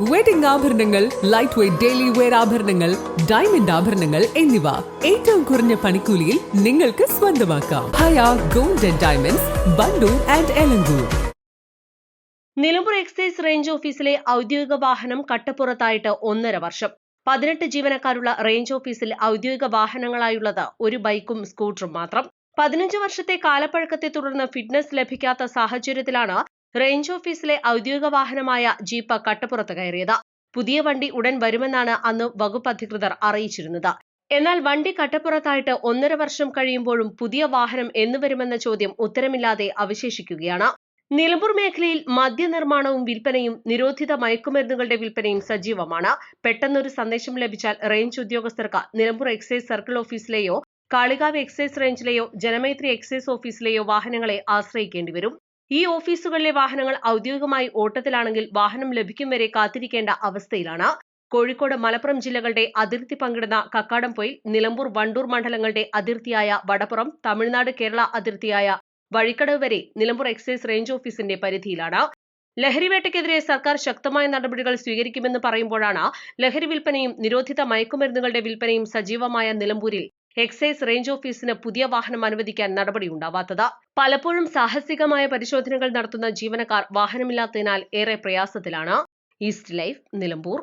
Wedding ആഭരണങ്ങൾ, light weight daily wear ആഭരണങ്ങൾ, diamond ആഭരണങ്ങൾ എന്നിവ ഏറ്റവും കുറഞ്ഞ പണിക്കൂലിയിൽ നിങ്ങൾക്ക് സ്വന്തമാക്കാം. Haya gold and diamonds, Wandoor and Elankur. Nilambur excise range ഓഫീസിലെ ഔദ്യോഗിക വാഹനം കട്ടപ്പുറത്തായിട്ട് 1.5 വർഷം. 18 ജീവനക്കാരുള്ള റേഞ്ച് ഓഫീസിൽ ഔദ്യോഗിക വാഹനങ്ങളായുള്ളത് ഒരു ബൈക്കും സ്കൂട്ടറും മാത്രം. 15 വർഷത്തെ കാലപ്പഴക്കത്തെ തുടർന്ന് ഫിറ്റ്നസ് ലഭിക്കാത്ത സാഹചര്യത്തിലാണ് റേഞ്ച് ഓഫീസിലെ ഔദ്യോഗിക വാഹനമായ ജീപ്പ് കട്ടപ്പുറത്ത് കയറിയത്. പുതിയ വണ്ടി ഉടൻ വരുമെന്നാണ് അന്ന് വകുപ്പ് അധികൃതർ അറിയിച്ചിരുന്നത്. എന്നാൽ വണ്ടി കട്ടപ്പുറത്തായിട്ട് 1.5 വർഷം കഴിയുമ്പോഴും പുതിയ വാഹനം എന്നു വരുമെന്ന ചോദ്യം ഉത്തരമില്ലാതെ അവശേഷിക്കുകയാണ്. നിലമ്പൂർ മേഖലയിൽ മദ്യനിർമ്മാണവും വിൽപ്പനയും നിരോധിത മയക്കുമരുന്നുകളുടെ വിൽപ്പനയും സജീവമാണ്. പെട്ടെന്നൊരു സന്ദേശം ലഭിച്ചാൽ റേഞ്ച് ഉദ്യോഗസ്ഥർക്ക് നിലമ്പൂർ എക്സൈസ് സർക്കിൾ ഓഫീസിലെയോ കാളികാവ് എക്സൈസ് റേഞ്ചിലെയോ ജനമൈത്രി എക്സൈസ് ഓഫീസിലെയോ വാഹനങ്ങളെ ആശ്രയിക്കേണ്ടി വരും. ഈ ഓഫീസുകളിലെ വാഹനങ്ങൾ ഔദ്യോഗികമായി ഓട്ടത്തിലാണെങ്കിൽ വാഹനം ലഭിക്കും വരെ കാത്തിരിക്കേണ്ട അവസ്ഥയിലാണ്. കോഴിക്കോട്, മലപ്പുറം ജില്ലകളുടെ അതിർത്തി പങ്കിടുന്ന കക്കാടംപൊയിൽ, നിലമ്പൂർ, വണ്ടൂർ മണ്ഡലങ്ങളുടെ അതിർത്തിയായ വടപ്പുറം, തമിഴ്നാട് കേരള അതിർത്തിയായ വഴിക്കടവ് വരെ നിലമ്പൂർ എക്സൈസ് റേഞ്ച് ഓഫീസിന്റെ പരിധിയിലാണ്. ലഹരിവേട്ടയ്ക്കെതിരെ സർക്കാർ ശക്തമായ നടപടികൾ സ്വീകരിക്കുമെന്ന് പറയുമ്പോഴാണ് ലഹരി വിൽപ്പനയും നിരോധിത മയക്കുമരുന്നുകളുടെ വിൽപ്പനയും സജീവമായ നിലമ്പൂരിൽ എക്സൈസ് റേഞ്ച് ഓഫീസിന് പുതിയ വാഹനം അനുവദിക്കാൻ നടപടിയുണ്ടാവാത്തത്. പലപ്പോഴും സാഹസികമായ പരിശോധനകൾ നടത്തുന്ന ജീവനക്കാർ വാഹനമില്ലാത്തതിനാൽ ഏറെ പ്രയാസത്തിലാണ്. East live, Nilambur.